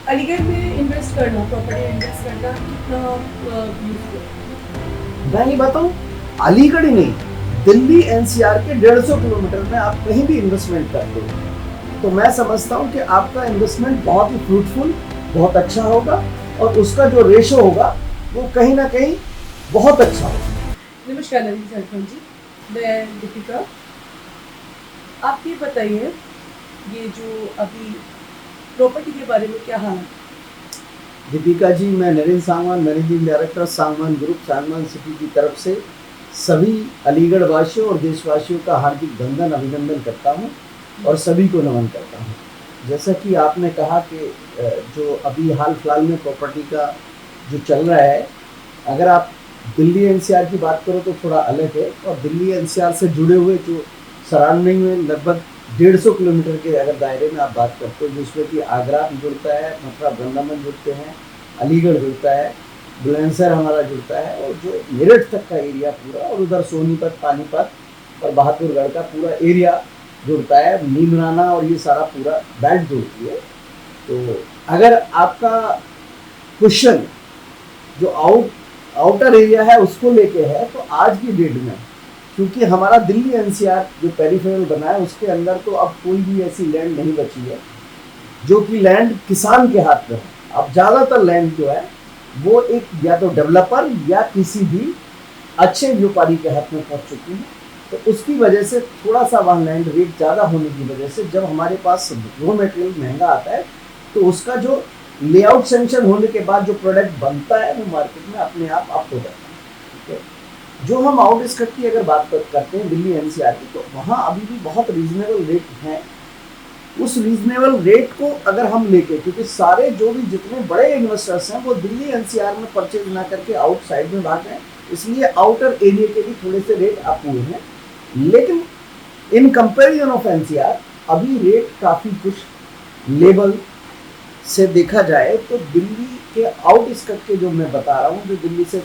अलीगढ़ में इन्वेस्ट करना, property invest करना कितना यूज़फुल? मैं ये बताऊं, अलीगढ़ ही नहीं, दिल्ली एनसीआर के 150 किलोमीटर में आप कहीं भी इन्वेस्टमेंट करते हो तो मैं समझता हूं कि आपका इन्वेस्टमेंट बहुत ही फ्रूटफुल, बहुत अच्छा होगा और उसका जो रेशो होगा वो कहीं ना कहीं बहुत अच्छा होगा। नमस्कार नवीन सरपंच जी, मैं दीपिका। आप ये बताइए, ये जो अभी प्रॉपर्टी के बारे में क्या हाल है? दीपिका जी, मैं Narendra Sangwan, managing director Sangwan group, Sangwan city की तरफ से सभी अलीगढ़ वासियों और देशवासियों का हार्दिक वंदन अभिनंदन करता हूं और सभी को नमन करता हूं। जैसा कि आपने कहा कि जो अभी हाल फिलहाल में प्रॉपर्टी का जो चल रहा है, अगर आप दिल्ली एनसीआर की बात करो तो थोड़ा अलग है, और दिल्ली एनसीआर से जुड़े हुए जो सराउंडिंग में लगभग 150 किलोमीटर के अगर दायरे में आप बात करते हो, जिसमें कि आगरा भी जुड़ता है, मथुरा वृंदावन जुड़ते हैं, अलीगढ़ जुड़ता है, बुलंदशहर हमारा जुड़ता है, और जो मेरठ तक का एरिया पूरा, और उधर सोनीपत, पानीपत और बहादुरगढ़ का पूरा एरिया जुड़ता है, नीमराना और ये सारा पूरा बेल्ट जुड़ती है। तो अगर आपका क्वेश्चन जो आउटर एरिया है उसको लेके है, तो आज की डेट में क्योंकि हमारा दिल्ली एनसीआर जो पेरिफेरल बना है उसके अंदर तो अब कोई भी ऐसी लैंड नहीं बची है जो कि लैंड किसान के हाथ में है। अब ज़्यादातर लैंड जो है वो एक या तो डेवलपर या किसी भी अच्छे व्यापारी के हाथ में पहुंच चुकी है। तो उसकी वजह से थोड़ा सा वहाँ लैंड रेट ज़्यादा होने की वजह से जब हमारे पास रॉ मटेरियल महंगा आता है तो उसका जो लेआउट सेंक्शन होने के बाद जो प्रोडक्ट बनता है वो मार्केट में अपने आप अप हो जाता है। ठीक है, जो हम आउटस्कट की अगर बात करते हैं दिल्ली एनसीआर की, तो वहाँ अभी भी बहुत रीजनेबल रेट हैं। उस रीजनेबल रेट को अगर हम लेके, क्योंकि सारे जो भी जितने बड़े इन्वेस्टर्स हैं वो दिल्ली एनसीआर में परचेज ना करके आउटसाइड में भाग रहे हैं, इसलिए आउटर एरिया के भी थोड़े से रेट अप हुए हैं। लेकिन इन कंपेरिजन ऑफ एनसीआर अभी रेट काफ़ी कुछ लेवल से देखा जाए तो दिल्ली के आउटस्कट के जो मैं बता रहा हूँ, जो दिल्ली से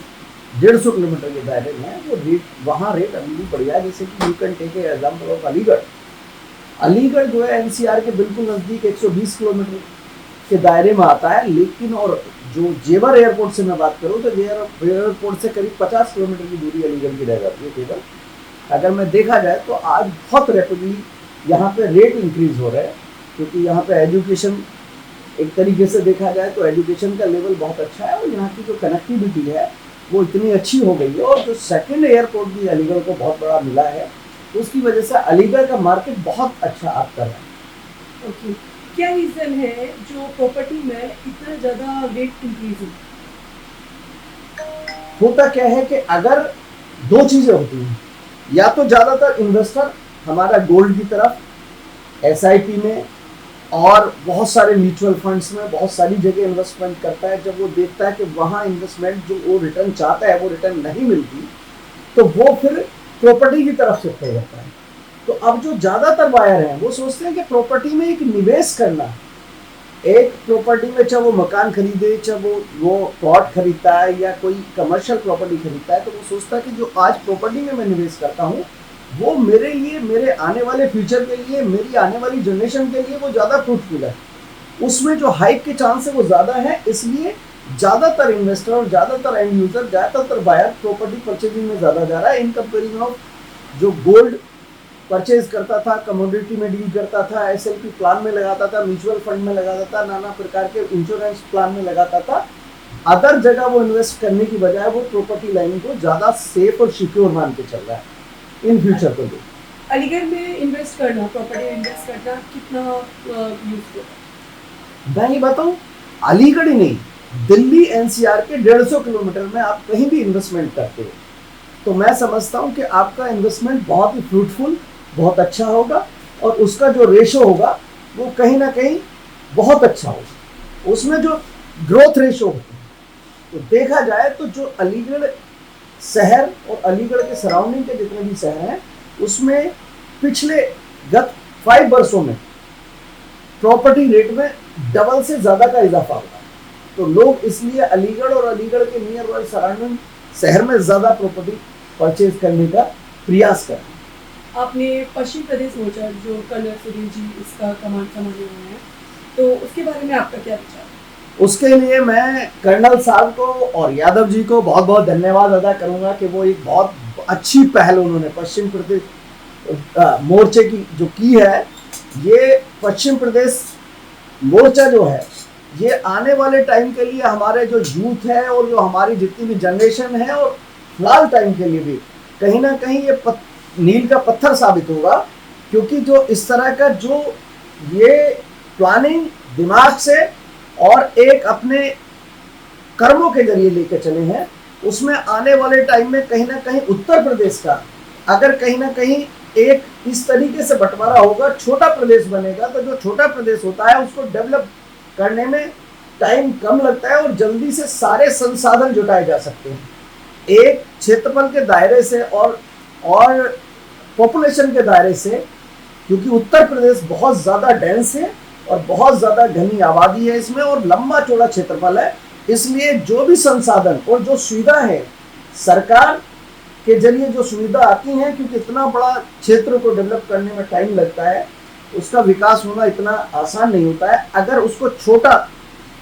150 किलोमीटर के दायरे में है, वो रेट वहाँ रेट अभी भी बढ़िया है। जैसे कि you can take example of Aligarh. Aligarh जो है एनसीआर के बिल्कुल नज़दीक 120 किलोमीटर के दायरे में आता है, लेकिन और जो जेवर एयरपोर्ट से मैं बात करूँ तो जेवर एयरपोर्ट से करीब 50 किलोमीटर की दूरी अलीगढ़ की रह जाती है केवल। अगर मैं देखा जाए तो आज बहुत रैपिडली यहाँ पे रेट इंक्रीज हो रहे हैं, क्योंकि यहाँ पे एजुकेशन, एक तरीके से देखा जाए तो एजुकेशन का लेवल बहुत अच्छा है, और यहाँ की जो कनेक्टिविटी है वो इतनी अच्छी हो गई है, और जो सेकंड एयरपोर्ट भी अलीगढ़ को बहुत बड़ा मिला है, तो उसकी वजह से अलीगढ़ का मार्केट बहुत अच्छा आप कर रहा है। ओके, क्या रीज़न है जो प्रॉपर्टी में इतना ज़्यादा रेट इंक्रीज हो? होता क्या है कि अगर दो चीज़ें होती हैं, या तो ज़्यादातर इन्वेस्टर हमारा गोल्ड की तरफ, एसआईपी में और बहुत सारे म्यूचुअल फंड्स में बहुत सारी जगह इन्वेस्टमेंट करता है। जब वो देखता है कि वहाँ इन्वेस्टमेंट जो वो रिटर्न चाहता है वो रिटर्न नहीं मिलती, तो वो फिर प्रॉपर्टी की तरफ शिफ्ट हो जाता है। तो अब जो ज़्यादातर बायर हैं वो सोचते हैं कि प्रॉपर्टी में एक निवेश करना, एक प्रॉपर्टी में, चाहे वो मकान खरीदे, चाहे वो प्लॉट खरीदता है या कोई कमर्शियल प्रॉपर्टी खरीदता है, तो वो सोचता है कि जो आज प्रॉपर्टी में मैं निवेश करता हूँ वो मेरे लिए, मेरे आने वाले फ्यूचर के लिए, मेरी आने वाली जनरेशन के लिए वो ज़्यादा फ्रूटफुल है, उसमें जो हाइक के चांस है वो ज़्यादा है। इसलिए ज़्यादातर इन्वेस्टर और ज़्यादातर एंड यूजर, ज़्यादातर बायर प्रॉपर्टी परचेजिंग में ज़्यादा जा रहा है इन कंपेरिजन ऑफ जो गोल्ड परचेज करता था, कमोडिटी में डील करता था, एसएलपी प्लान में लगाता था, म्यूचुअल फंड में लगाता था, नाना प्रकार के इंश्योरेंस प्लान में लगाता था। अदर जगह वो इन्वेस्ट करने की बजाय वो प्रॉपर्टी लाइन को ज़्यादा सेफ और सिक्योर मान के चल रहा है इन फ्यूचर को लेकर। अलीगढ़ में इन्वेस्ट करना, प्रॉपर्टी इन्वेस्ट करना कितना यूज़फुल? मैं ये बताऊं, अलीगढ़ ही नहीं, दिल्ली एनसीआर के 150 किलोमीटर में आप कहीं भी इन्वेस्टमेंट करते हो तो मैं समझता हूं कि आपका इन्वेस्टमेंट बहुत ही फ्रूटफुल, बहुत अच्छा होगा, और उसका जो रेशो होगा वो कहीं ना कहीं बहुत अच्छा होगा। उसमें जो ग्रोथ रेशो होती है, तो देखा जाए तो जो अलीगढ़ शहर और अलीगढ़ के सराउंडिंग के जितने भी शहर हैं उसमें पिछले गत 5 वर्षों में प्रॉपर्टी रेट में डबल से ज़्यादा का इजाफा हुआ है। तो लोग इसलिए अलीगढ़ और अलीगढ़ के नियर बाय सराउंडिंग शहर में ज़्यादा प्रॉपर्टी परचेज करने का प्रयास कर रहे हैं। आपने पश्चिम प्रदेश मोर्चा जो कर्नल सुनील जी इसका कमान संभाले हुए हैं, तो उसके बारे में आपका क्या विचार है? उसके लिए मैं कर्नल साहब को और यादव जी को बहुत बहुत धन्यवाद अदा करूंगा कि वो एक बहुत अच्छी पहल उन्होंने पश्चिम प्रदेश मोर्चे की जो की है। ये पश्चिम प्रदेश मोर्चा जो है ये आने वाले टाइम के लिए हमारे जो यूथ है और जो हमारी जितनी भी जनरेशन है और फिलहाल टाइम के लिए भी कहीं ना कहीं ये मील का पत्थर साबित होगा, क्योंकि जो इस तरह का जो ये प्लानिंग दिमाग से और एक अपने कर्मों के जरिए लेके चले हैं, उसमें आने वाले टाइम में कहीं ना कहीं उत्तर प्रदेश का अगर कहीं ना कहीं एक इस तरीके से बंटवारा होगा, छोटा प्रदेश बनेगा, तो जो छोटा प्रदेश होता है उसको डेवलप करने में टाइम कम लगता है और जल्दी से सारे संसाधन जुटाए जा सकते हैं एक क्षेत्रफल के दायरे से और पॉपुलेशन के दायरे से, क्योंकि उत्तर प्रदेश बहुत ज़्यादा डेंस है और बहुत ज़्यादा घनी आबादी है इसमें और लंबा चौड़ा क्षेत्रफल है। इसलिए जो भी संसाधन और जो सुविधा है सरकार के जरिए जो सुविधा आती हैं, क्योंकि इतना बड़ा क्षेत्र को डेवलप करने में टाइम लगता है, उसका विकास होना इतना आसान नहीं होता है। अगर उसको छोटा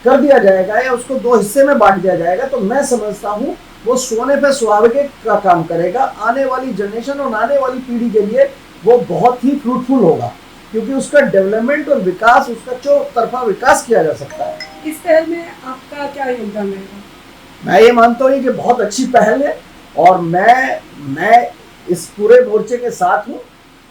कर दिया जाएगा या उसको दो हिस्से में बांट दिया जाएगा तो मैं समझता हूँ वो सोने पे सुहागे का काम करेगा। आने वाली जनरेशन और आने वाली पीढ़ी के लिए वो बहुत ही फ्रूटफुल होगा, क्योंकि उसका डेवलपमेंट और विकास, उसका चौतरफा विकास किया जा सकता है। इस पहल में आपका क्या योगदान रहेगा? मैं ये मानता हूँ कि बहुत अच्छी पहल है और मैं इस पूरे मोर्चे के साथ हूँ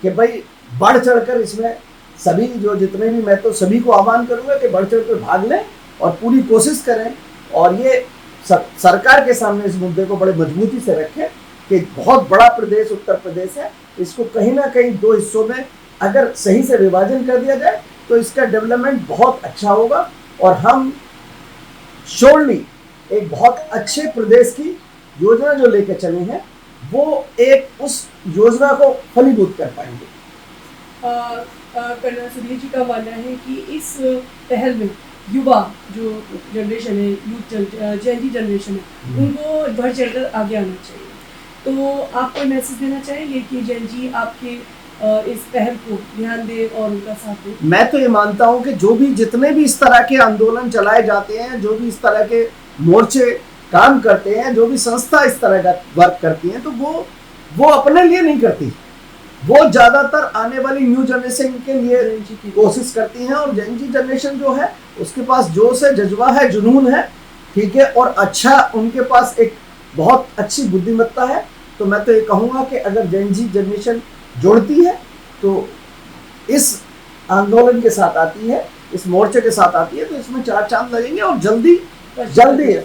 कि भाई बढ़ चढ़कर इसमें सभी जो जितने भी, मैं तो सभी को आह्वान करूँगा कि बढ़ चढ़कर भाग लें और पूरी कोशिश करें और ये सरकार के सामने इस मुद्दे को बड़े मजबूती से रखें कि बहुत बड़ा प्रदेश उत्तर प्रदेश है, इसको कहीं ना कहीं दो हिस्सों में अगर सही से विभाजन कर दिया जाए तो इसका डेवलपमेंट बहुत अच्छा होगा और हम श्योरली एक बहुत अच्छे प्रदेश की योजना जो लेकर चले हैं वो एक उस योजना को फलीभूत कर पाएंगे। कर्नल सुधीर जी का मानना है कि इस पहल में युवा जो जनरेशन है, यूथ जेन जनरेशन है, उनको बढ़ चढ़कर आगे आना चाहिए। तो आप कोई मैसेज देना चाहेंगे कि जेन जी आपके इस पहल को ध्यान दे और उनका साथ दे? मैं तो ये मानता हूँ कि जो भी जितने भी इस तरह के आंदोलन चलाए जाते हैं, जो भी इस तरह के मोर्चे काम करते हैं, जो भी संस्था इस तरह का वर्क करती हैं, तो वो अपने लिए नहीं करती, वो ज़्यादातर आने वाली न्यू जनरेशन के लिए कोशिश करती हैं। और जेन जी जनरेशन जो है उसके पास जोश है, जज्बा है, जुनून है, ठीक है, और अच्छा उनके पास एक बहुत अच्छी बुद्धिमत्ता है। तो मैं तो ये कहूँगा कि अगर जेन जी जनरेशन जुड़ती है तो इस आंदोलन के साथ आती है, इस मोर्चे के साथ आती है, तो इसमें चार चांद लगेंगे और जल्दी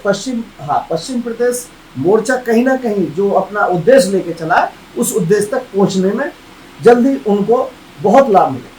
पश्चिम प्रदेश मोर्चा कहीं ना कहीं जो अपना उद्देश्य लेके चला है उस उद्देश्य तक पहुंचने में जल्दी उनको बहुत लाभ मिलेगा।